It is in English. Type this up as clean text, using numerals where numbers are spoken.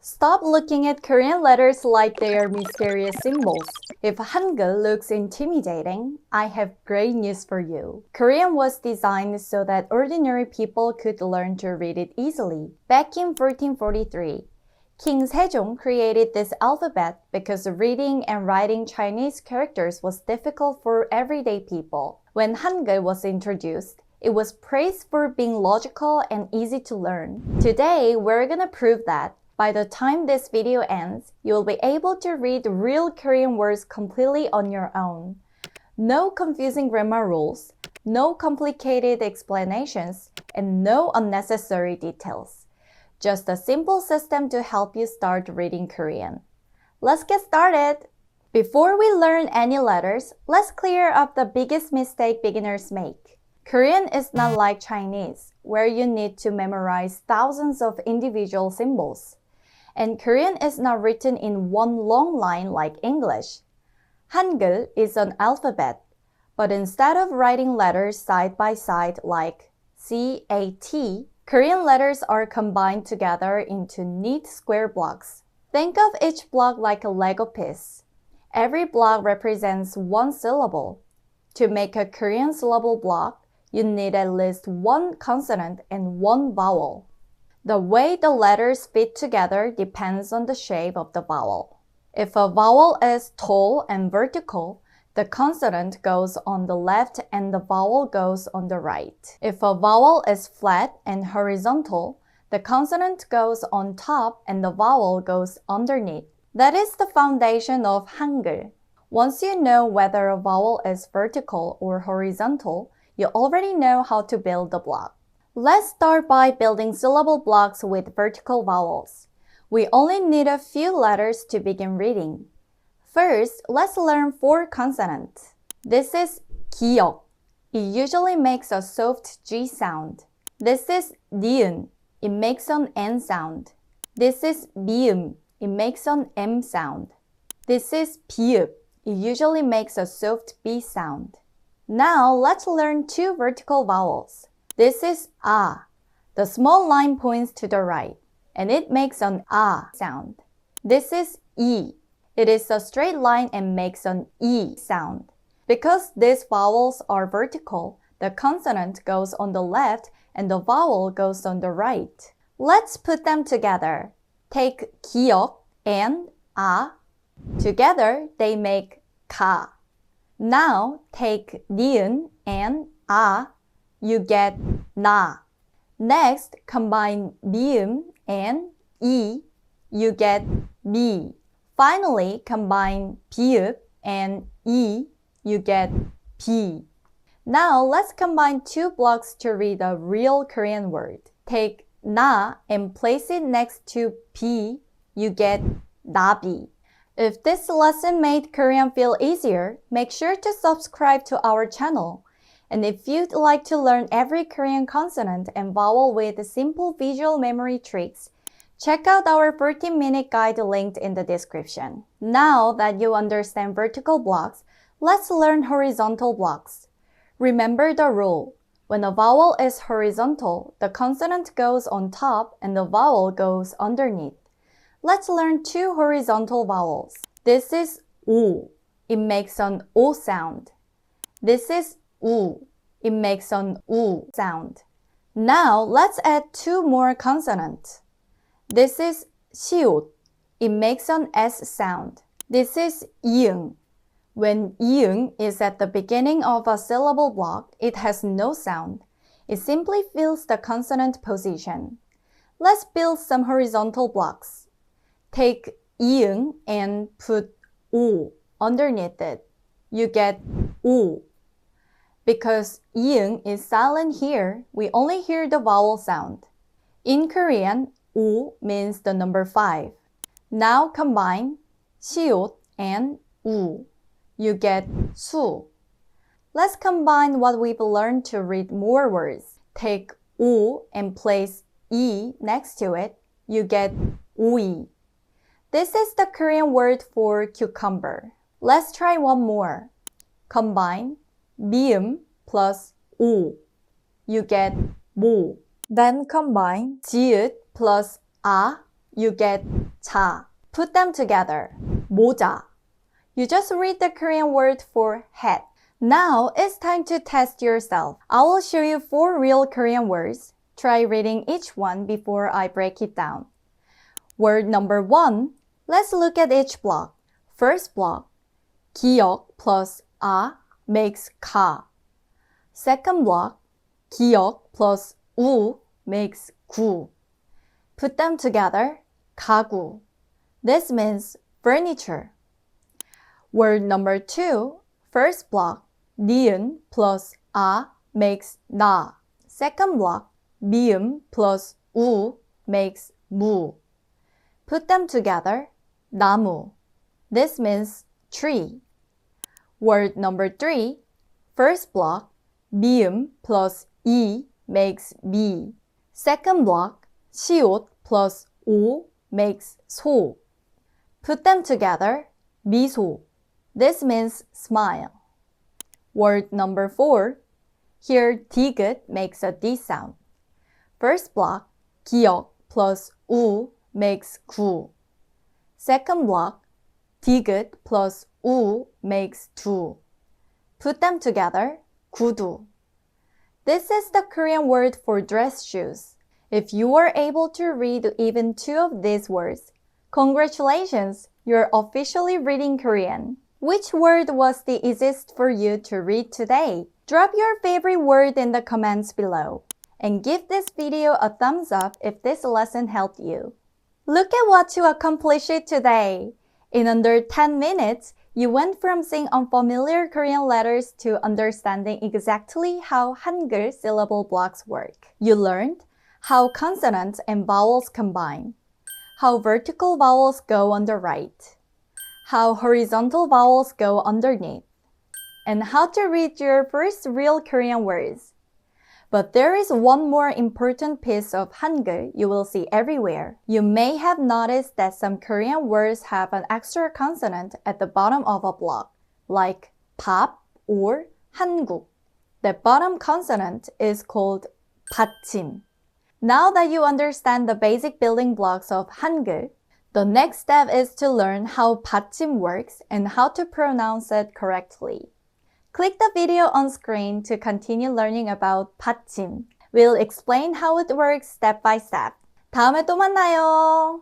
Stop looking at Korean letters like they are mysterious symbols. If Hangeul looks intimidating, I have great news for you. Korean was designed so that ordinary people could learn to read it easily. Back in 1443, King Sejong created this alphabet because reading and writing Chinese characters was difficult for everyday people. When Hangeul was introduced, it was praised for being logical and easy to learn. Today, we're gonna prove that. By the time this video ends, you'll be able to read real Korean words completely on your own. No confusing grammar rules, no complicated explanations, and no unnecessary details. Just a simple system to help you start reading Korean. Let's get started! Before we learn any letters, let's clear up the biggest mistake beginners make. Korean is not like Chinese, where you need to memorize thousands of individual symbols. And Korean is not written in one long line like English. Hangeul is an alphabet, but instead of writing letters side by side like CAT, Korean letters are combined together into neat square blocks. Think of each block like a Lego piece. Every block represents one syllable. To make a Korean syllable block, you need at least one consonant and one vowel. The way the letters fit together depends on the shape of the vowel. If a vowel is tall and vertical, the consonant goes on the left and the vowel goes on the right. If a vowel is flat and horizontal, the consonant goes on top and the vowel goes underneath. That is the foundation of Hangeul. Once you know whether a vowel is vertical or horizontal, you already know how to build the block. Let's start by building syllable blocks with vertical vowels. We only need a few letters to begin reading. First, let's learn 4 consonants. This is 기역. It usually makes a soft G sound. This is 니은. It makes an N sound. This is 미음. It makes an M sound. This is 비읍. It usually makes a soft B sound. Now, let's learn 2 vertical vowels. This is ah. The small line points to the right, and it makes an ah sound. This is e. It is a straight line and makes an e sound. Because these vowels are vertical, the consonant goes on the left and the vowel goes on the right. Let's put them together. Take 기역 and ah. Together, they make 가. Now, take 니은 and ah. You get 나. Next, combine 미음 and 이. You get 미. Finally, combine 비읍 and 이. You get 비. Now, let's combine 2 blocks to read a real Korean word. Take 나 and place it next to 비. You get 나비. If this lesson made Korean feel easier, make sure to subscribe to our channel. And if you'd like to learn every Korean consonant and vowel with simple visual memory tricks, check out our 14-minute guide linked in the description. Now that you understand vertical blocks, let's learn horizontal blocks. Remember the rule. When a vowel is horizontal, the consonant goes on top and the vowel goes underneath. Let's learn 2 horizontal vowels. This is 오. It makes an O sound. This is 우. It makes an 우 sound. Now, let's add 2 more consonants. This is 시옷. It makes an S sound. This is 이응. When 이응 is at the beginning of a syllable block, it has no sound. It simply fills the consonant position. Let's build some horizontal blocks. Take 이응 and put 오 underneath it. You get 오. Because 이응 is silent here, we only hear the vowel sound. In Korean, 오 means the number 5. Now combine 시옷 and 우. You get 수. Let's combine what we've learned to read more words. Take 오 and place 이 next to it. You get 오이. This is the Korean word for cucumber. Let's try one more. Combine 미음 plus 오. You get 모. Then combine 지읒 plus 아. you get 자. Put them together. 모자. You just read the Korean word for hat. Now it's time to test yourself. I will show you 4 real Korean words. Try reading each one before I break it down. Word number 1. Let's look at each block. First block. 기역 plus 아 makes 가. Second block. 기역 plus 우 makes 구. Put them together. 가구. This means furniture. Word number 2. First block. 니은 plus 아 makes 나. Second block. 미음 plus 우 makes 무. Put them together. 나무. This means tree. Word number 3. First block. 미음 plus 이 makes 미. Second block. 시옷 plus 오 makes 소. Put them together. 미소. This means smile. Word number 4. Here 디귿 makes a D sound. First block. 기역 plus 우 makes 구. Second block. 디귿 plus 우 makes 두. Put them together. 구두. This is the Korean word for dress shoes. If you were able to read even 2 of these words, congratulations, you're officially reading Korean. Which word was the easiest for you to read today? Drop your favorite word in the comments below. And give this video a thumbs up if this lesson helped you. Look at what you accomplished today. In under 10 minutes, you went from seeing unfamiliar Korean letters to understanding exactly how Hangul syllable blocks work. You learned how consonants and vowels combine, how vertical vowels go on the right, how horizontal vowels go underneath, and how to read your first real Korean words. But there is one more important piece of Hangul you will see everywhere. You may have noticed that some Korean words have an extra consonant at the bottom of a block, like 밥 or 한국. The bottom consonant is called 받침. Now that you understand the basic building blocks of Hangul, the next step is to learn how 받침 works and how to pronounce it correctly. Click the video on screen to continue learning about 받침. We'll explain how it works step by step. 다음에 또 만나요.